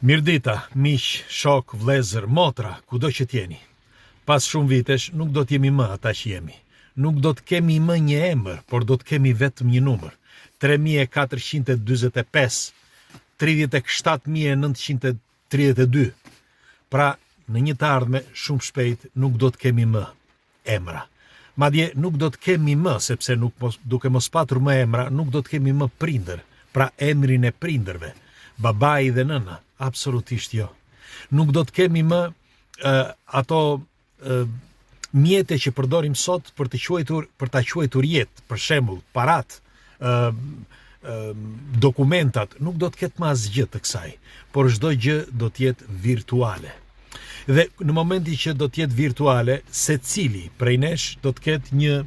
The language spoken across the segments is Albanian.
Mirdita, miq, shok, vlezër, motra, kudo që t'jeni. Pas shumë vitesh nuk do t'jemi më ata që jemi. Nuk do t'kemi më një emër, por do t'kemi vetëm një numër. 3425, 37932. Pra, në një të ardhme shumë shpejt nuk do t'kemi më emra. Madje nuk do t'kemi më, sepse duke mos patur më emra, nuk do t'kemi më prindër. Pra emrin e prindërve, babai dhe nëna, absolutisht jo. Nuk do t'kemi më ato mjete që përdorim sot për ta quajtur jetë, për shembull, parat, dokumentat, nuk do t'ket më asgjë të kësaj, por çdo gjë do t'jetë virtuale. Dhe në momenti që do t'jetë virtuale, secili prej nesh do t'ket një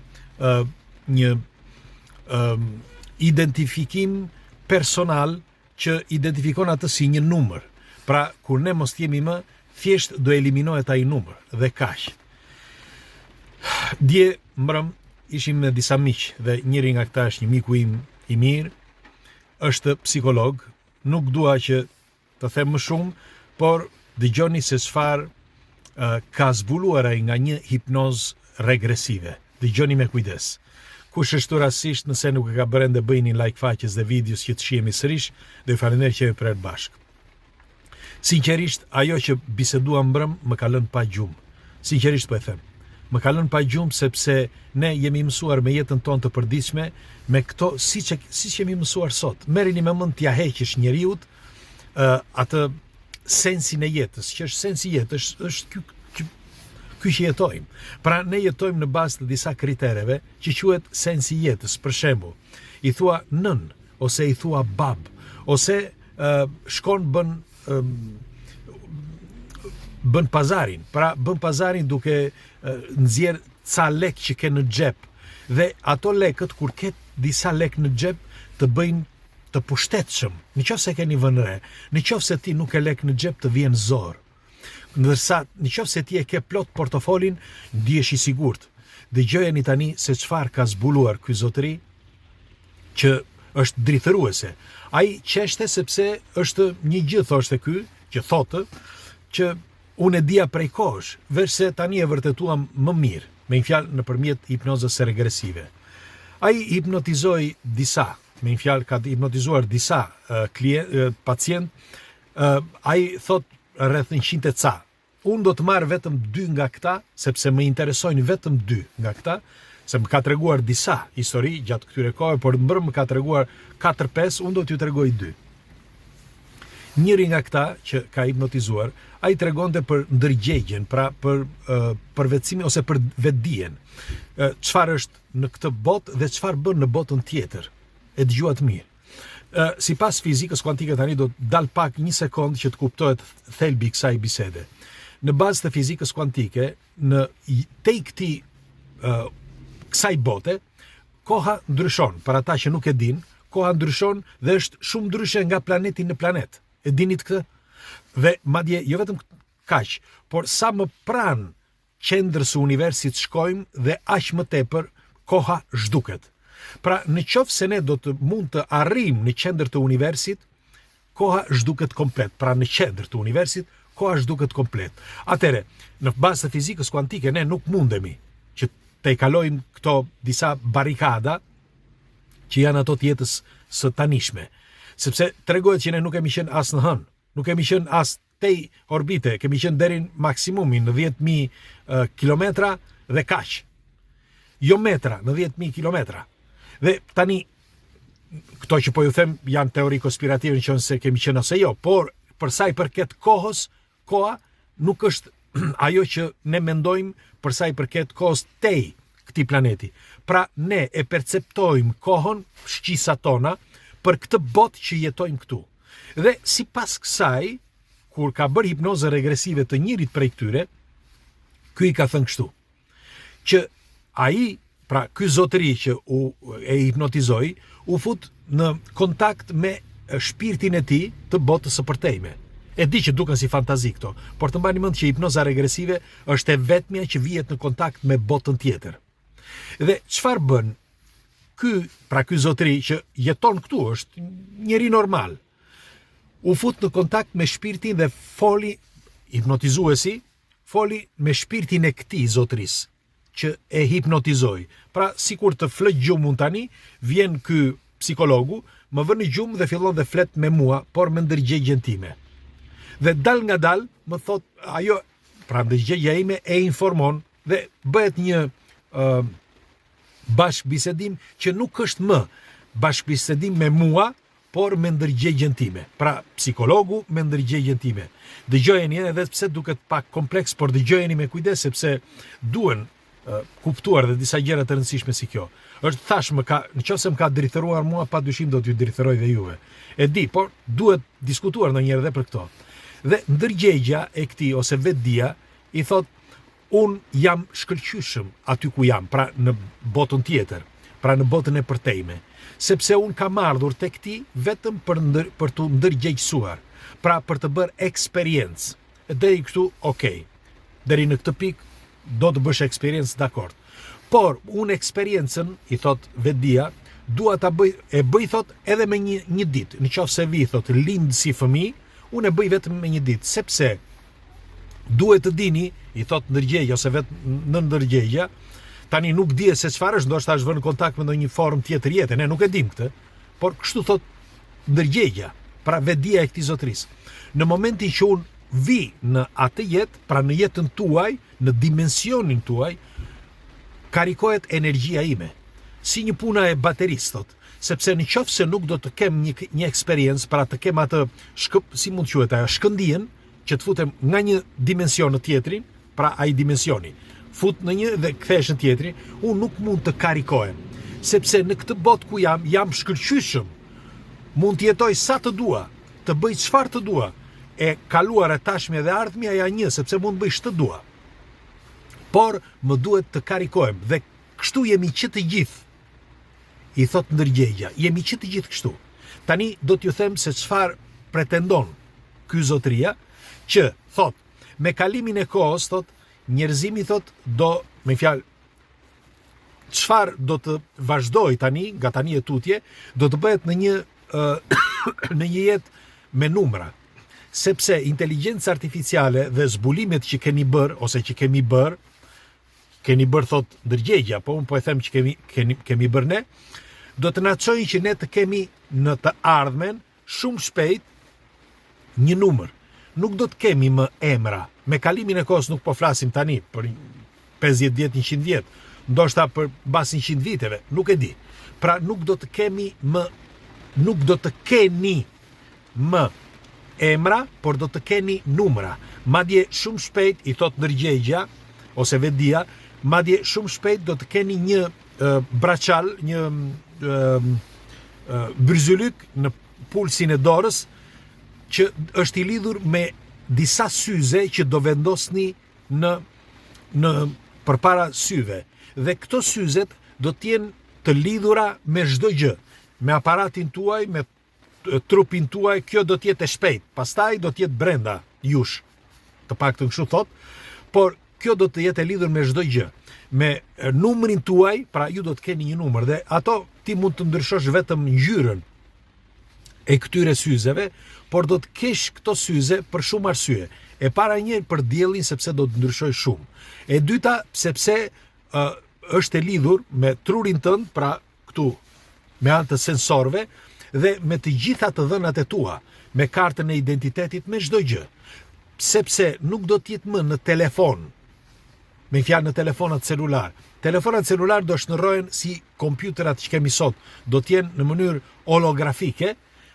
identifikim personal që identifikon atë si një numër. Pra, kur ne mos t'jemi më, thjesht do eliminohet ai numër dhe kaq. Dje mbrëm ishim me disa miq dhe njëri nga këta është një miku im i mirë, është psikolog, nuk dua që të them më shumë, por dëgjoni se çfarë ka zbuluar ai nga një hipnozë regresive. Dëgjoni me kujdes. Kush është rastisht, nëse nuk e ka bërë ende, bëjni like faqes dhe videos që të shihemi sërish, dhe ju falenderoj që jemi prerë bashkë. Sinqerisht, ajo që biseduam mbrëm më ka lënë pa gjumë. Sinqerisht po e them. Më ka lënë pa gjumë sepse ne jemi mësuar me jetën tonë të përditshme me këto siç jemi mësuar sot. Merrini me mend t'ia heqësh njeriut atë sensin e jetës, që është sensi i jetës, është ky që jetojmë. Pra ne jetojmë në bazë të disa kritereve që quhet sensi i jetës. Për shembull, i thua nën, ose i thua bab, ose shkon bën pazarin. Pra bën pazarin duke nxjerr ca lek që ke në xhep. Dhe ato lekët, kur ke disa lek në xhep, të bëjnë të pushtetshëm. Nëse keni vënë re, nëse ti nuk ke lek në xhep, të vjen zor. Ndërsa nëse ti e ke plot portofolin, ndihesh i sigurt. Dëgjojeni tani se çfarë ka zbuluar ky zotëri që është drithëruese. Ai qeshte sepse është një gjë, thoshte ky, që thotë që unë e dija prej kohësh, veçse tani e vërtetuam më mirë, me një fjalë nëpërmjet hipnozës regresive. Ai hipnotizoi disa, me një fjalë ka hipnotizuar disa pacient, ai thot rreth 100 e ca. Unë do të marr vetëm 2 nga këta, sepse më interesojnë vetëm 2 nga këta, se më ka treguar disa histori gjatë këtyre kohëve, por mbrëm më ka treguar 4-5, unë do t'ju tregoj 2. Njëri nga këta që ka hipnotizuar, ai tregonte për ndërgjegjen, pra për përvetësimin ose për vetdijen. Çfarë është në këtë botë dhe çfarë bën në botën tjetër. E dëgjuat mirë. Sipas fizikës kuantike, tani do të dal pak një sekond që të kuptohet thelbi i kësaj bisede. Në bazë të fizikës kuantike, te kësaj bote, koha ndryshon. Për ata që nuk e din, koha ndryshon dhe është shumë ndryshe nga planeti në planet. E dinit këtë? Dhe madje jo vetëm kaq, por sa më pranë qendrës së universit shkojmë dhe aq më tepër koha zhduket. Pra nëse ne do të mund të arrijmë në qendër të universit, koha zhduket komplet. Pra në qendër të universit, koha zhduket komplet. Atëre, në bazë të fizikës kuantike ne nuk mundemi që të kalojmë këto disa barikada që janë ato të jetës së tanishme. Sepse tregohet që ne nuk kemi qenë as në hënë, nuk kemi qenë as tej orbite, kemi qenë deri maksimumin në 10.000 kilometra dhe kaq. Jo metra, në 10.000 kilometra. Dhe tani, këto që po ju them janë teori konspirative, në qënë se kemi qenë ose jo, por për sa i përket kohës, koha nuk është ajo që ne mendojmë për sa i përket kohës tej këtij planeti. Pra ne e perceptojmë kohën, shqisa tona, për këtë botë që jetojmë këtu. Dhe sipas kësaj, kur ka bërë hipnozë regresive të njërit prej këtyre, ky i ka thënë kështu, që ai, pra ky zotëri që e hipnotizoi, u fut në kontakt me shpirtin e tij të botës së përtejme. E di që duken si fantazi këto, por të mbani mend që hipnoza regresive është e vetmja që vihet në kontakt me botën tjetër. Dhe çfarë bën? Ky zotëri që jeton këtu është njeri normal. u fut në kontakt me shpirtin dhe foli, hipnotizuesi, foli me shpirtin e këtij zotërisë, që e hipnotizoi. Pra, sikur të flëq gjumun tani, vjen ky psikologu, më vën në gjumë dhe fillon dhe flet me mua, por me ndërgjegjen time. Dhe dal nga dal, më thot, ajo, pra ndërgjegja ime e informon dhe bëhet një bashkëbisedim që nuk është më bashkëbisedim me mua, por me ndërgjegjen time. Pra, psikologu me ndërgjegjen time. Dëgjojeni edhe pse duket pak kompleks, por dëgjojeni me kujdes sepse duhen kuptuar dhe disa gjëra të rëndësishme si kjo. Është thash nëse më ka drithëruar mua, padyshim do t'ju drithëroj dhe juve. E di, por duhet diskutuar ndonjëherë edhe për këto. Dhe ndërgjegja e këtij ose vetdia i thot, un jam shkëlqyshëm aty ku jam, pra në botën tjetër, pra në botën e përtejme, sepse un kam ardhur tek ti vetëm për të ndërgjegjësuar, pra për të bërë eksperiencë. Deri këtu, okay. Deri në këtë pikë do të bësh eksperiencë, dakord. Por unë eksperiencën, i thot vetdia, dua ta bëj thot edhe me një ditë. Nëse vi thot lind si fëmijë, unë e bëj vetëm me një ditë, sepse duhet të dini, i thot ndërgjegja ose vetë në ndërgjegja, tani nuk di se çfarë është, ndoshta është vënë në kontakt me ndonjë formë tjetër jete, ne nuk e dim këtë, por kështu thot ndërgjegja, pra vetdia e këtij zotërisë. Në momentin që unë vi në atë jetë, pra në jetën tuaj, në dimensionin tuaj, karikohet energjia ime, si një puna e baterisë, thot, sepse nëse nuk do të kem një eksperiencë, pra të kem atë si mund të quhet ajo, shkëndijën, që të futem nga një dimension në tjetrin, pra ai dimensioni, fut në një dhe kthesh në tjetrin, unë nuk mund të karikohem, sepse në këtë botë ku jam shkëlqyshëm, mund të jetoj sa të dua, të bëj çfarë të dua, e kaluara, tashmja dhe ardhmja janë një, sepse mund të bëj ç'të dua. Por më duhet të karikohem dhe kështu jemi që të gjithë. I thot ndërgjegja, jemi që të gjithë kështu. Tani do t'ju them se çfarë pretendon ky zotëria, që thot, me kalimin e kohës, thot, njerëzimi thot do, me fjalë, çfarë do të vazhdoj tani, nga tani e tutje, do të bëhet në një në një jetë me numra. Sepse inteligjenca artificiale dhe zbulimet që keni bërë, ose që kemi bërë thot ndërgjegja, po unë po e them që kemi bërë ne, do të na çojnë që ne të kemi në të ardhmen shumë shpejt një numër. Nuk do të kemi më emra. Me kalimin e kohës nuk po flasim tani për 50 vjet, 100 vjet, ndoshta për mbas 100 viteve, nuk e di. Pra nuk do të keni më emra, por do të keni numra. Madje shumë shpejt, i thot ndërgjegja ose vetdia, madje shumë shpejt do të keni një braçal, një bryzylyk në pulsin e dorës, që është i lidhur me disa syze që do vendosni në përpara syve. Dhe këto syzet do t'jenë të lidhura me çdo gjë, me aparatin tuaj, me trupin tuaj, kjo do t'jetë e shpejt, pastaj do t'jetë brenda jush, të paktën kështu thot, por kjo do të jetë e lidhur me çdo gjë, me numrin tuaj, pra ju do të keni një numër, dhe ato ti mund të ndryshosh vetëm ngjyrën e këtyre syzeve, por do të kesh këto syze për shumë arsye. E para një për diellin, sepse do të ndryshoj shumë. E dyta, sepse është e lidhur me trurin tënd, pra këtu me anë të sensorëve dhe me të gjitha të dhënat e tua, me kartën e identitetit, me çdo gjë. Sepse nuk do të jetë më në telefon, me fjalë në telefonat celular. Telefonat celular do shndërrohen si kompjuterat që kemi sot, do të jenë në mënyrë holografike,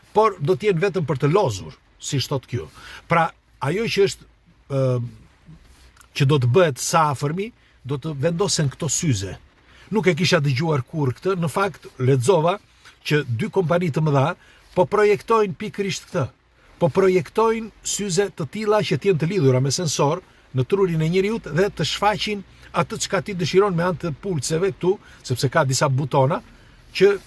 por do të jenë vetëm për të lozur, si thot kjo. Pra, ajo që është që do të bëhet sa afërmi, do të vendosen këto syze. Nuk e kisha dëgjuar kur këtë, në fakt lexova që 2 kompani të mëdha po projektojnë pikërisht këtë. Po projektojnë syze të tilla që të jenë të lidhura me sensor në trurin e njeriut dhe të shfaqin atë çka ti dëshiron me anë të pulseve këtu, sepse ka disa butona që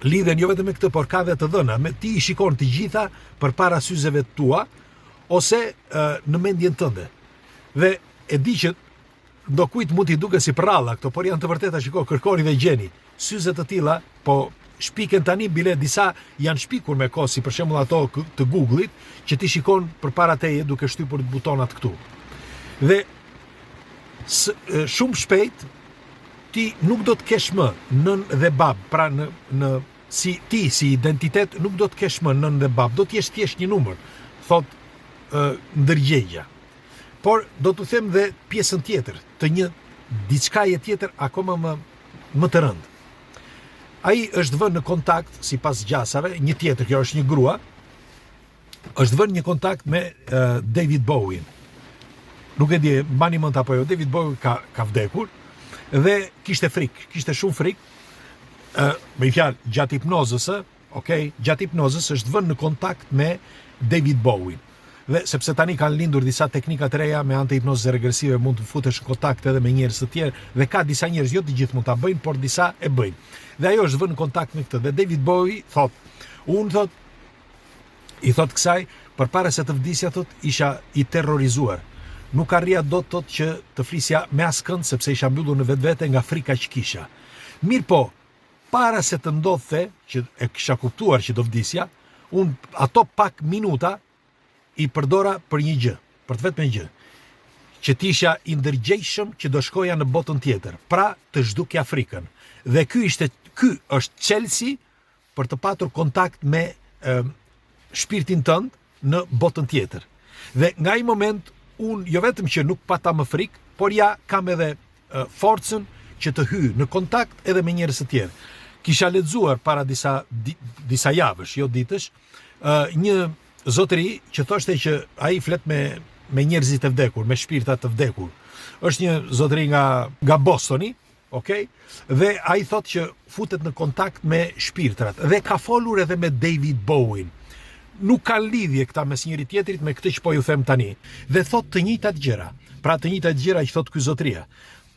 lidhen jo vetëm me këtë, por ka dhe të dhëna, me ti i shikon të gjitha përpara syzeve tua ose në mendjen tënde. Dhe e di që ndokujt mund t'i duket si prralla këto, por janë të vërteta, shiko, kërkoni dhe gjeni. Syze të tilla, po shpiken tani bile disa janë shpikur me kohë, si për shembull ato të Google-it, që ti shikon përpara teje duke shtypur butonat këtu. Dhe shumë shpejt ti nuk do të kesh më nën dhe bab, pra si identitet nuk do të kesh më nën dhe bab, do të jesh thjesht një numër, thot ndërgjegja. Por do të them dhe pjesën tjetër, të një diçkaje tjetër akoma më të rëndë. Ai është vënë në kontakt, sipas gjasave, një tjetër, kjo është një grua, është vënë një kontakt me David Bowie. Nuk e di, mbani mend apo jo, David Bowie ka vdekur dhe kishte frikë, kishte shumë frikë. Me fjalë, gjatë hipnozës, gjatë hipnozës është vënë në kontakt me David Bowie. Dhe sepse tani kanë lindur disa teknika të reja me anë të hipnozës regresive, mund të futesh në kontakt edhe me njerëz të tjerë, dhe ka disa njerëz, jo të gjithë mund ta bëjnë, por disa e bëjnë. Dhe ajo është vënë në kontakt me këtë. Dhe David Bowie i thot kësaj, përpara se të vdisja, thot, isha i terrorizuar. Nuk arrija dot, thot, që të flisja me askënd, sepse isha mbyllur në vetvete nga frika që kisha. Mirë po, para se të ndodhte, që e kisha kuptuar që do vdisja, unë ato pak minuta i përdora për një gjë, për të vetëm një gjë, që t'isha i ndërgjegjshëm që do shkoja në botën tjetër, pra të zhdukja frikën. Dhe ky është çelësi për të patur kontakt me shpirtin tënd në botën tjetër. Dhe nga ai moment unë jo vetëm që nuk pata më frikë, por ja kam edhe forcën që të hyj në kontakt edhe me njerëz të tjerë. Kisha lexuar para disa javësh, jo ditësh, një zotëri që thoshte që ai flet me njerëzit e vdekur, me shpirtat të vdekur. Është një zotëri nga Bostoni, dhe ai thotë që futet në kontakt me shpirtrat dhe ka folur edhe me David Bowie. Nuk kanë lidhje këta mes njëri tjetrit me këtë që po ju them tani. Dhe thotë të njëjtat gjëra. Pra të njëjtat gjëra që thotë ky zotëria.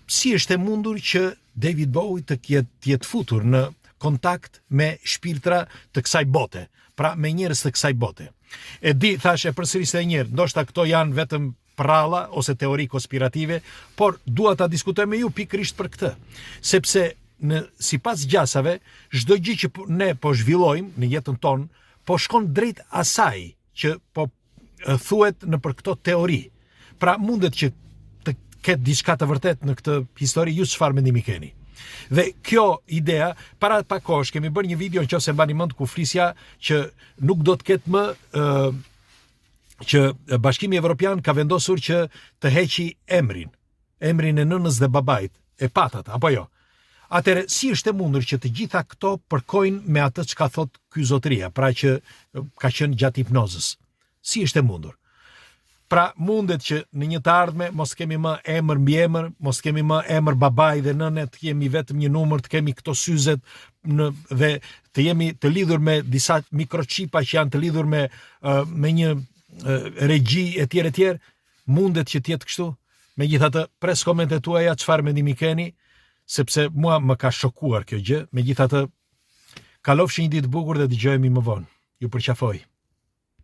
Si është e mundur që David Bowie të jetë futur në kontakt me shpirtra të kësaj bote, pra me njerëz të kësaj bote. E di, thash e përsëris edhe një herë, ndoshta këto janë vetëm pralla ose teori konspirative, por dua ta diskutoj me ju pikërisht për këtë, sepse sipas gjasave, çdo gjë që ne po zhvillojmë në jetën tonë, po shkon drejt asaj që po thuhet nëpër këto teori. Pra mundet që të ketë diçka të vërtet në këtë histori, ju çfarë mendimi keni? Dhe kjo idea, para pak kohësh kemi bërë një video nëse mbani mend ku flisja që nuk do të ketë më që Bashkimi Evropian ka vendosur që të heqi emrin e nënës dhe babait, e patat, apo jo? Atëherë, si është e mundur që të gjitha këto përkojnë me atë që ka thot ky zotëria, pra që ka qenë gjatë hipnozës? Si është e mundur? Pra mundet që në një të ardhme mos kemi më emër mbi emër, mos kemi më emër babai dhe nëne, të kemi vetëm një numër, të kemi këto syzet dhe të jemi të lidhur me disa mikrochipa që janë të lidhur me një regji e tjerë, mundet që të jetë kështu? Megjithatë, pres komentet tuaja çfarë mendimi keni, sepse mua më ka shokuar kjo gjë. Megjithatë, kalofshi një ditë bukur dhe dëgjohemi më vonë. Ju përqafoj.